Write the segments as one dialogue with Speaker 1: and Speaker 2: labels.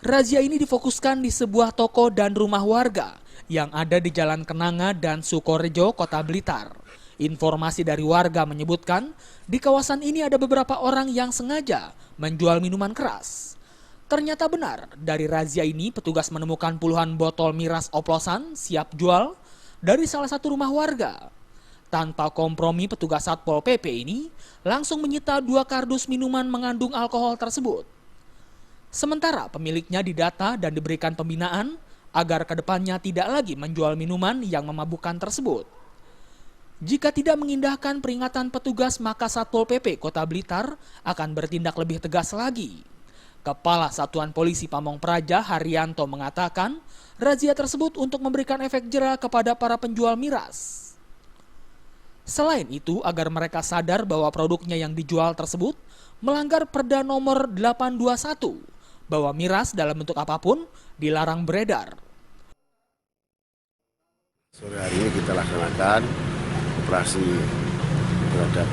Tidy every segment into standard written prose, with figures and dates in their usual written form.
Speaker 1: Razia ini difokuskan di sebuah toko dan rumah warga yang ada di Jalan Kenanga dan Sukorejo, Kota Blitar. Informasi dari warga menyebutkan di kawasan ini ada beberapa orang yang sengaja menjual minuman keras. Ternyata benar, dari razia ini petugas menemukan puluhan botol miras oplosan siap jual dari salah satu rumah warga. Tanpa kompromi, petugas Satpol PP ini langsung menyita 2 kardus minuman mengandung alkohol tersebut. Sementara pemiliknya didata dan diberikan pembinaan agar kedepannya tidak lagi menjual minuman yang memabukkan tersebut. Jika tidak mengindahkan peringatan petugas, maka Satpol PP Kota Blitar akan bertindak lebih tegas lagi. Kepala Satuan Polisi Pamong Praja Haryanto mengatakan razia tersebut untuk memberikan efek jera kepada para penjual miras. Selain itu, agar mereka sadar bahwa produknya yang dijual tersebut melanggar Perda nomor 821 bahwa miras dalam bentuk apapun dilarang beredar.
Speaker 2: Sore hari ini kita laksanakan operasi terhadap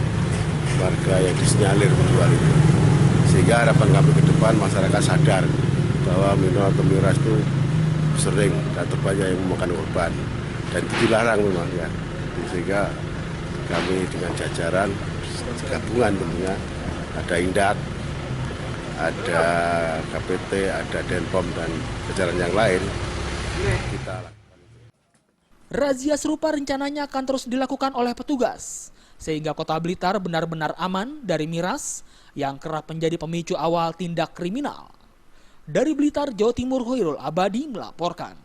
Speaker 2: warga yang disinyalir menjual itu. Sehingga harapan kami ke depan masyarakat sadar bahwa minuman atau miras itu sering dan terbanyak yang memakan korban. Dan itu dilarang memang ya. Sehingga kami dengan jajaran gabungan tentunya, ada Indak, ada KPT, ada Denpom dan jajaran yang lain, kita lakukan.
Speaker 1: Razia serupa rencananya akan terus dilakukan oleh petugas, sehingga Kota Blitar benar-benar aman dari miras yang kerap menjadi pemicu awal tindak kriminal. Dari Blitar, Jawa Timur, Hoirul Abadi melaporkan.